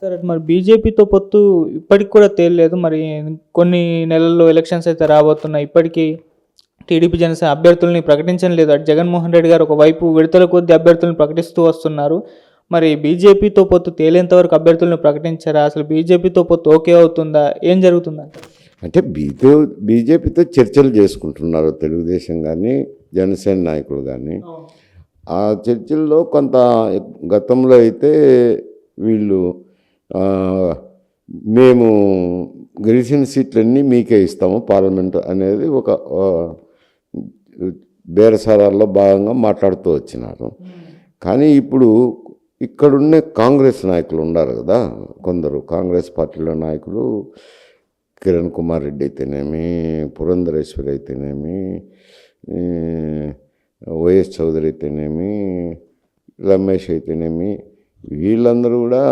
సరే మరి బీజేపీతో పొత్తు ఇప్పటికి కూడా తేలలేదు. మరి కొన్ని నెలల్లో ఎలక్షన్స్ అయితే రాబోతున్నాయి. ఇప్పటికీ టీడీపీ, జనసేన అభ్యర్థుల్ని ప్రకటించడం లేదు. అటు జగన్మోహన్ రెడ్డి గారు ఒకవైపు విడతల కొద్దీ అభ్యర్థులను ప్రకటిస్తూ వస్తున్నారు. మరి బీజేపీతో పొత్తు తేలేంత వరకు అభ్యర్థులను ప్రకటించారా? అసలు బీజేపీతో పొత్తు ఓకే అవుతుందా? ఏం జరుగుతుందంట? అంటే బీజేపీతో చర్చలు చేసుకుంటున్నారు తెలుగుదేశం కానీ జనసేన నాయకులు కానీ. ఆ చర్చల్లో కొంత గతంలో అయితే వీళ్ళు మేము గెలిచిన సీట్లన్నీ మీకే ఇస్తాము పార్లమెంట్ అనేది ఒక బేరసారాల్లో భాగంగా మాట్లాడుతూ వచ్చినారు. కానీ ఇప్పుడు ఇక్కడున్న కాంగ్రెస్ నాయకులు ఉన్నారు కదా, కొందరు కాంగ్రెస్ పార్టీలో నాయకులు, కిరణ్ కుమార్ రెడ్డి అయితేనేమి, పురంధరేశ్వరి అయితేనేమి, వైఎస్ చౌదరి అయితేనేమి, రమేష్ అయితేనేమి, వీళ్ళందరూ కూడా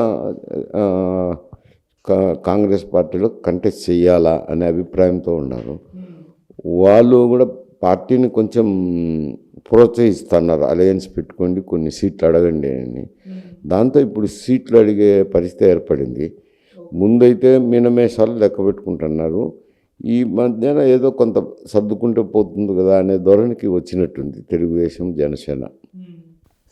కాంగ్రెస్ పార్టీలో కంటెస్ట్ చేయాలా అనే అభిప్రాయంతో ఉన్నారు. వాళ్ళు కూడా పార్టీని కొంచెం ప్రోత్సహిస్తున్నారు, అలయన్స్ పెట్టుకోండి, కొన్ని సీట్లు అడగండి అని. దాంతో ఇప్పుడు సీట్లు అడిగే పరిస్థితి ఏర్పడింది. ముందైతే మీనమేషాలు లెక్క పెట్టుకుంటున్నారు. ఈ మధ్యన ఏదో కొంత సర్దుకుంటే పోతుంది కదా అనే ధోరణికి వచ్చినట్టుంది తెలుగుదేశం, జనసేన.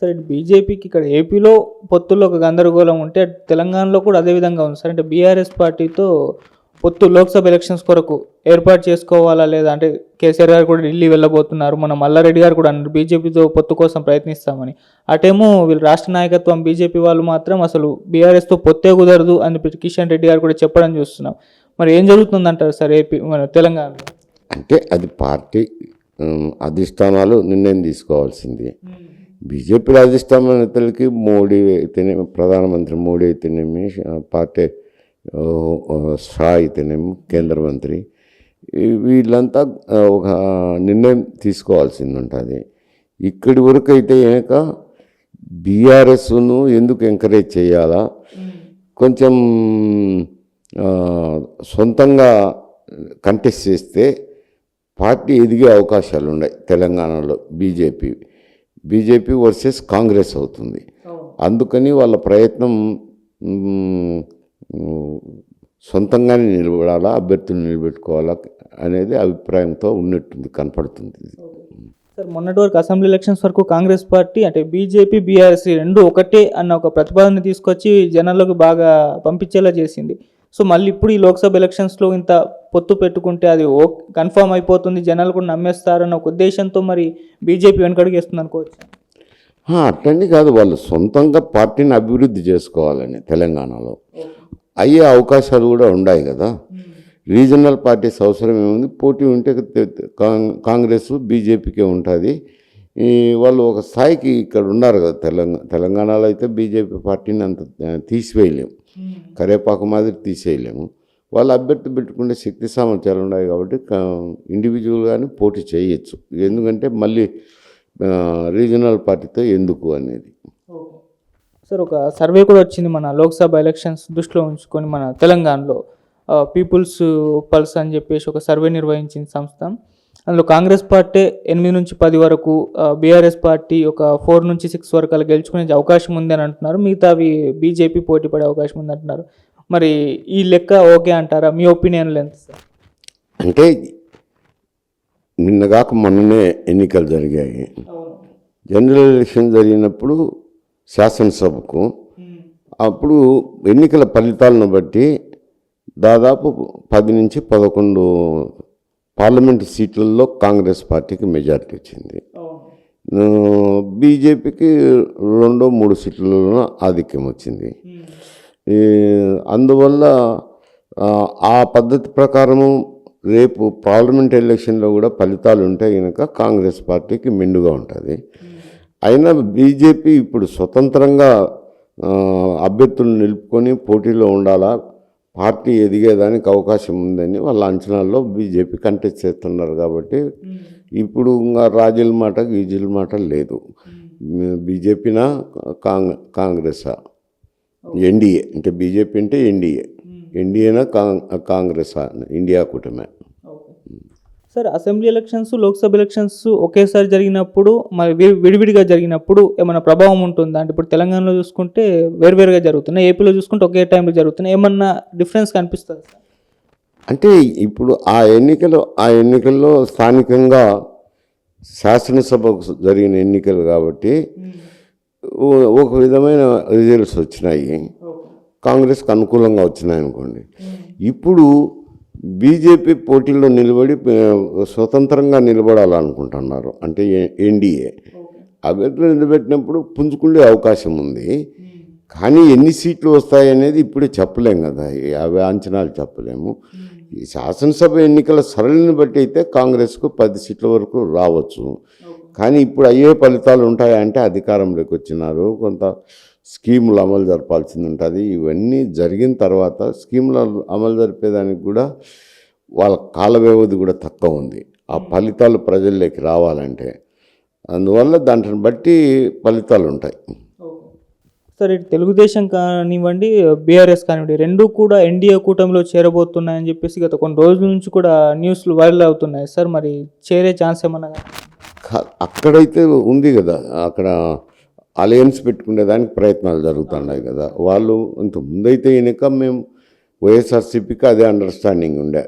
సరే, బీజేపీకి ఇక్కడ ఏపీలో పొత్తుల్లో ఒక గందరగోళం ఉంటే తెలంగాణలో కూడా అదే విధంగా ఉంది సార్. అంటే బీఆర్ఎస్ పార్టీతో పొత్తు లోక్సభ ఎలక్షన్స్ కొరకు ఏర్పాటు చేసుకోవాలా లేదా అంటే కేసీఆర్ గారు కూడా ఢిల్లీ వెళ్ళబోతున్నారు. మన మల్లారెడ్డి గారు కూడా అన్నారు బీజేపీతో పొత్తు కోసం ప్రయత్నిస్తామని. అటేమో వీళ్ళు రాష్ట్ర నాయకత్వం బీజేపీ వాళ్ళు మాత్రం అసలు బీఆర్ఎస్తో పొత్తే కుదరదు అని కిషన్ రెడ్డి గారు కూడా చెప్పడం చూస్తున్నాం. మరి ఏం జరుగుతుందంటారు సార్ ఏపీ మన తెలంగాణలో? అంటే అది పార్టీ అధిష్టానాలు నిర్ణయం తీసుకోవాల్సింది. బీజేపీలో అధిష్టాన నేతలకి మోడీ అయితేనేమి, ప్రధానమంత్రి మోడీ అయితేనేమి, పార్టీ షా అయితేనేమి, కేంద్ర మంత్రి, వీళ్ళంతా ఒక నిర్ణయం తీసుకోవాల్సింది ఉంటుంది. ఇక్కడి వరకు అయితే కనుక బీఆర్ఎస్ను ఎందుకు ఎంకరేజ్ చేయాలా, కొంచెం సొంతంగా కంటెస్ట్ చేస్తే పార్టీ ఎదిగే అవకాశాలు ఉన్నాయి తెలంగాణలో. బీజేపీ వర్సెస్ కాంగ్రెస్ అవుతుంది. అందుకని వాళ్ళ ప్రయత్నం సొంతంగానే నిలబడాలా, అభ్యర్థులు నిలబెట్టుకోవాలా అనేది అభిప్రాయంతో ఉన్నట్టుంది, కనపడుతుంది. సార్, మొన్నటి వరకు అసెంబ్లీ ఎలక్షన్స్ వరకు కాంగ్రెస్ పార్టీ అంటే బీజేపీ, బీఆర్ఎస్ రెండు ఒకటే అన్న ఒక ప్రతిపాదన తీసుకొచ్చి జనాల్లోకి బాగా పంపించేలా చేసింది. సో మళ్ళీ ఇప్పుడు ఈ లోక్సభ ఎలక్షన్స్లో ఇంత పొత్తు పెట్టుకుంటే అది కన్ఫామ్ అయిపోతుంది, జనాలు కూడా నమ్మేస్తారన్న ఒక ఉద్దేశంతో మరి బీజేపీ వెనకడుగేస్తుంది అనుకోవచ్చు. అట్లండి కాదు, వాళ్ళు సొంతంగా పార్టీని అభివృద్ధి చేసుకోవాలని తెలంగాణలో అయ్యే అవకాశాలు కూడా ఉన్నాయి కదా. రీజనల్ పార్టీస్ అవసరం ఏముంది, పోటీ ఉంటే కాంగ్రెస్ బీజేపీకే ఉంటుంది. వాళ్ళు ఒక స్థాయికి ఇక్కడ ఉన్నారు కదా. తెలంగాణలో అయితే బీజేపీ పార్టీని అంత తీసివేయలేము, కరేపాకు మాదిరి తీసేయలేము. వాళ్ళు అభ్యర్థి పెట్టుకునే శక్తి సామర్థ్యాలు ఉన్నాయి కాబట్టి ఇండివిజువల్గానే పోటీ చేయొచ్చు. ఎందుకంటే మళ్ళీ రీజనల్ పార్టీతో ఎందుకు అనేది. సార్, ఒక సర్వే కూడా వచ్చింది మన లోక్సభ ఎలక్షన్స్ దృష్టిలో ఉంచుకొని మన తెలంగాణలో పీపుల్స్ పల్స్ అని చెప్పేసి ఒక సర్వే నిర్వహించింది సంస్థ. అందులో కాంగ్రెస్ పార్టీ 8 నుంచి 10 వరకు, బీఆర్ఎస్ పార్టీ ఒక 4 నుంచి 6 వరకు అలా గెలుచుకునే అవకాశం ఉంది అని అంటున్నారు. మిగతావి బీజేపీ పోటీ పడే అవకాశం ఉంది అంటున్నారు. మరి ఈ లెక్క ఓకే అంటారా? మీ ఒపీనియన్లో ఎంత సార్? అంటే నిన్నగాక మొన్ననే ఎన్నికలు జరిగాయి. జనరల్ ఎలక్షన్ జరిగినప్పుడు శాసనసభకు, అప్పుడు ఎన్నికల ఫలితాలను బట్టి దాదాపు 10 నుంచి 11 పార్లమెంటు సీట్లలో కాంగ్రెస్ పార్టీకి మెజారిటీ వచ్చింది. బీజేపీకి 2-3 సీట్లలో ఆధిక్యం వచ్చింది. అందువల్ల ఆ పద్ధతి ప్రకారము రేపు పార్లమెంట్ ఎలక్షన్లో కూడా ఫలితాలు ఉంటే కనుక కాంగ్రెస్ పార్టీకి మెండుగా ఉంటుంది. అయినా బీజేపీ ఇప్పుడు స్వతంత్రంగా అభ్యర్థులను నిలుపుకొని పోటీలో ఉండాలా, పార్టీ ఎదిగేదానికి అవకాశం ఉందని వాళ్ళ అంచనాల్లో బీజేపీ కంటెస్ట్ చేస్తున్నారు. కాబట్టి ఇప్పుడు ఇంకా రాజుల మాట గీజుల మాట లేదు. బీజేపీనా కాంగ్రెసా, ఎన్డీఏ అంటే బీజేపీ అంటే ఎన్డీఏనా కాంగ్రెసా, ఇండియా కూటమే. Sir assembly elections Lok Sabha elections ఒకేసారి జరిగినప్పుడు మరి విడివిడిగా జరిగినప్పుడు ఏమైనా ప్రభావం ఉంటుందా? అంటే ఇప్పుడు తెలంగాణలో చూసుకుంటే వేరువేరుగా జరుగుతున్నాయి, ఏపీలో చూసుకుంటే ఒకే టైంలో జరుగుతున్నాయి, ఏమన్నా డిఫరెన్స్ కనిపిస్తుంది సార్? అంటే ఇప్పుడు ఆ ఎన్నికల్లో స్థానికంగా శాసనసభకు జరిగిన ఎన్నికలు కాబట్టి ఒక విధమైన రిజల్ట్స్ వచ్చినాయి, కాంగ్రెస్కి అనుకూలంగా వచ్చినాయి అనుకోండి. ఇప్పుడు బీజేపీ పోటీల్లో నిలబడి స్వతంత్రంగా నిలబడాలనుకుంటున్నారు, అంటే ఎన్డీఏ అభ్యర్థులు నిలబెట్టినప్పుడు పుంజుకునే అవకాశం ఉంది. కానీ ఎన్ని సీట్లు వస్తాయి అనేది ఇప్పుడే చెప్పలేం కదా, అవి అంచనాలు చెప్పలేము. ఈ శాసనసభ ఎన్నికల సరళిని బట్టి అయితే కాంగ్రెస్కు 10 సీట్ల వరకు రావచ్చు. కానీ ఇప్పుడు అయ్యే ఫలితాలు ఉంటాయంటే అధికారంలోకి వచ్చినారు, కొంత స్కీములు అమలు జరపాల్సింది ఉంటుంది. ఇవన్నీ జరిగిన తర్వాత స్కీములు అమలు జరిపేదానికి కూడా వాళ్ళ కాల వ్యవధి కూడా తక్కువ ఉంది, ఆ ఫలితాలు ప్రజల్లోకి రావాలంటే. అందువల్ల దాంట్ని బట్టి ఫలితాలు ఉంటాయి. సార్ ఇటు తెలుగుదేశం కానివ్వండి, బీఆర్ఎస్ కానివ్వండి, రెండూ కూడా ఎన్డీఏ కూటమిలో చేరబోతున్నాయని చెప్పేసి గత కొన్ని రోజుల నుంచి కూడా న్యూస్లు వైరల్ అవుతున్నాయి సార్. మరి చేరే ఛాన్స్ ఏమన్నా? అక్కడైతే ఉంది కదా, అక్కడ అలయన్స్ పెట్టుకునేదానికి ప్రయత్నాలు జరుగుతున్నాయి కదా. వాళ్ళు ఇంత ముందైతే ఎన్నిక మేము వైఎస్ఆర్సీపీకి అదే అండర్స్టాండింగ్ ఉండే.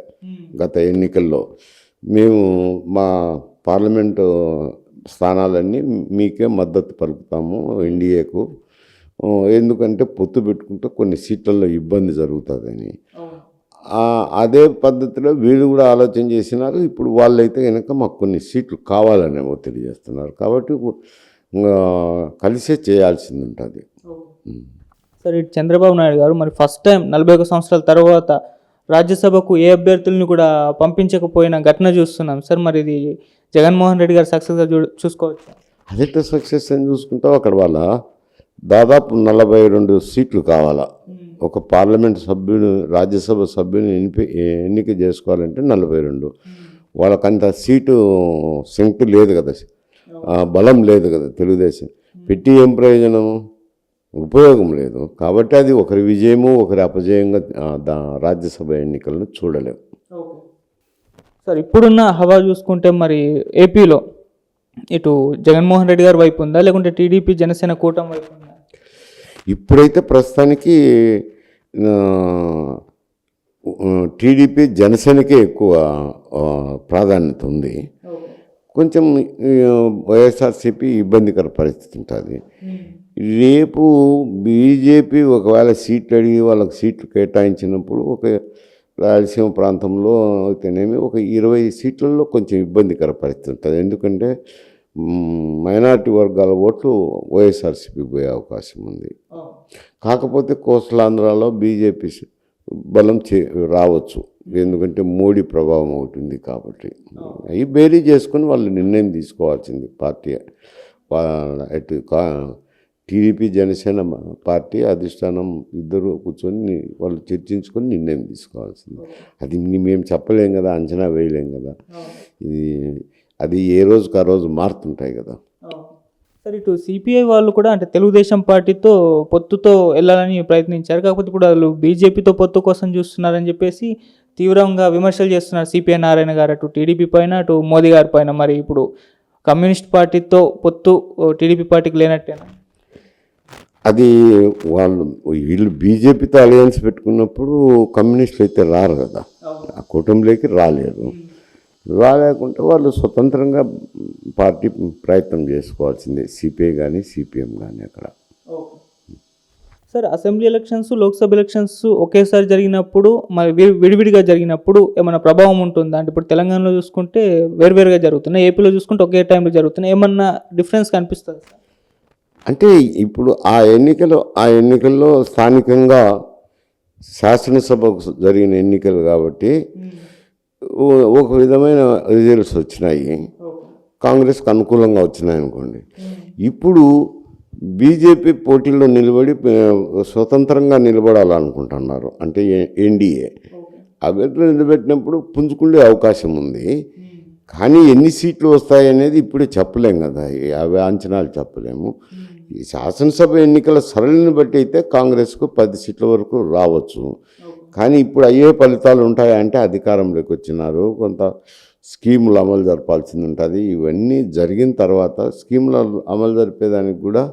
గత ఎన్నికల్లో మేము మా పార్లమెంటు స్థానాలన్నీ మీకే మద్దతు పలుకుతాము ఎన్డీఏకు, ఎందుకంటే పొత్తు పెట్టుకుంటే కొన్ని సీట్లలో ఇబ్బంది జరుగుతుందని. అదే పద్ధతిలో వీళ్ళు కూడా ఆలోచన చేసినారు. ఇప్పుడు వాళ్ళైతే కనుక మాకు కొన్ని సీట్లు కావాలని ఒత్తిడి చేస్తున్నారు, కాబట్టి కలిసే చేయాల్సింది ఉంటుంది. సార్ ఇటు చంద్రబాబు నాయుడు గారు మరి ఫస్ట్ టైం 41 సంవత్సరాల తర్వాత రాజ్యసభకు ఏ అభ్యర్థులను కూడా పంపించకపోయిన ఘటన చూస్తున్నాం సార్. మరి ఇది జగన్మోహన్ రెడ్డి గారు సక్సెస్గా చూసుకోవచ్చు? అదే సక్సెస్ అని చూసుకుంటాం. అక్కడ వాళ్ళ దాదాపు 42 సీట్లు కావాలా. ఒక పార్లమెంట్ సభ్యుని, రాజ్యసభ సభ్యుని ఎన్నిక చేసుకోవాలంటే 42. వాళ్ళకంత సీటు శక్తి లేదు కదా, బలం లేదు కదా. తెలుగుదేశం పెట్టి ఏం ప్రయోజనం, ఉపయోగం లేదు. కాబట్టి అది ఒకరి విజయము ఒకరి అపజయంగా రాజ్యసభ ఎన్నికలను చూడలేము. సార్ ఇప్పుడున్న హవా చూసుకుంటే మరి ఏపీలో ఇటు జగన్మోహన్ రెడ్డి గారి వైపు ఉందా, లేకుంటే టీడీపీ జనసేన కూటమి వైపు ఉందా? ఇప్పుడైతే ప్రస్తుతానికి టీడీపీ జనసేనకే ఎక్కువ ప్రాధాన్యత ఉంది. కొంచెం వైఎస్ఆర్సీపీ ఇబ్బందికర పరిస్థితి ఉంటుంది. రేపు బీజేపీ ఒకవేళ సీట్లు అడిగి వాళ్ళకి సీట్లు కేటాయించినప్పుడు ఒక రాయలసీమ ప్రాంతంలో అయితేనేమి ఒక 20 సీట్లలో కొంచెం ఇబ్బందికర పరిస్థితి ఉంటుంది. ఎందుకంటే మైనారిటీ వర్గాల ఓట్లు వైఎస్ఆర్సీపీ పోయే అవకాశం ఉంది. కాకపోతే కోస్టలాంధ్రాలో బీజేపీ బలం రావచ్చు, ఎందుకంటే మోడీ ప్రభావం ఒకటి ఉంది కాబట్టి. అవి బేరీ చేసుకొని వాళ్ళు నిర్ణయం తీసుకోవాల్సింది పార్టీ. అటు టీడీపీ జనసేన పార్టీ అధిష్టానం ఇద్దరు కూర్చొని వాళ్ళు చర్చించుకొని నిర్ణయం తీసుకోవాల్సింది. అది మేము చెప్పలేం కదా, అంచనా వేయలేం కదా. అది ఏ రోజుకి ఆ రోజు మారుతుంటాయి కదా. సార్ ఇటు సిపిఐ వాళ్ళు కూడా అంటే తెలుగుదేశం పార్టీతో పొత్తుతో వెళ్ళాలని ప్రయత్నించారు, కాకపోతే ఇప్పుడు వాళ్ళు బీజేపీతో పొత్తు కోసం చూస్తున్నారని చెప్పేసి తీవ్రంగా విమర్శలు చేస్తున్నారు సిపిఐ నారాయణ గారు, అటు టీడీపీ పైన అటు మోదీ గారి పైన. మరి ఇప్పుడు కమ్యూనిస్ట్ పార్టీతో పొత్తు టీడీపీ పార్టీకి లేనట్టేనా? అది వీళ్ళు బీజేపీతో అలయన్స్ పెట్టుకున్నప్పుడు కమ్యూనిస్టులు అయితే రారు కదా, ఆ కూటమిలోకి రాలేకుంటే వాళ్ళు స్వతంత్రంగా పార్టీ ప్రయత్నం చేసుకోవాల్సిందే, సిపిఐ కానీ సిపిఎం కానీ. అక్కడ sir assembly elections Lok Sabha elections ఒకేసారి జరిగినప్పుడు మరి విడివిడిగా జరిగినప్పుడు ఏమైనా ప్రభావం ఉంటుందా? అంటే ఇప్పుడు తెలంగాణలో చూసుకుంటే వేరువేరుగా జరుగుతున్నాయి, ఏపీలో చూసుకుంటే ఒకే టైంలో జరుగుతున్నాయి, ఏమన్నా డిఫరెన్స్ కనిపిస్తుంది సార్? అంటే ఇప్పుడు ఆ ఎన్నికల్లో స్థానికంగా శాసనసభకు జరిగిన ఎన్నికలు కాబట్టి ఒక విధమైన రిజల్ట్స్ వచ్చినాయి, కాంగ్రెస్కి అనుకూలంగా వచ్చినాయి అనుకోండి. ఇప్పుడు బీజేపీ పోటీల్లో నిలబడి స్వతంత్రంగా నిలబడాలనుకుంటున్నారు, అంటే ఎన్డీఏ అభ్యర్థులు నిలబెట్టినప్పుడు పుంజుకునే అవకాశం ఉంది. కానీ ఎన్ని సీట్లు వస్తాయి అనేది ఇప్పుడే చెప్పలేం కదా, అవి అంచనాలు చెప్పలేము. ఈ శాసనసభ ఎన్నికల సరళిని బట్టి అయితే కాంగ్రెస్కు 10 సీట్ల వరకు రావచ్చు. కానీ ఇప్పుడు అయ్యే ఫలితాలు ఉంటాయంటే అధికారంలోకి వచ్చినారు, కొంత స్కీములు అమలు జరపాల్సింది ఉంటుంది. ఇవన్నీ జరిగిన తర్వాత స్కీములు అమలు జరిపేదానికి కూడా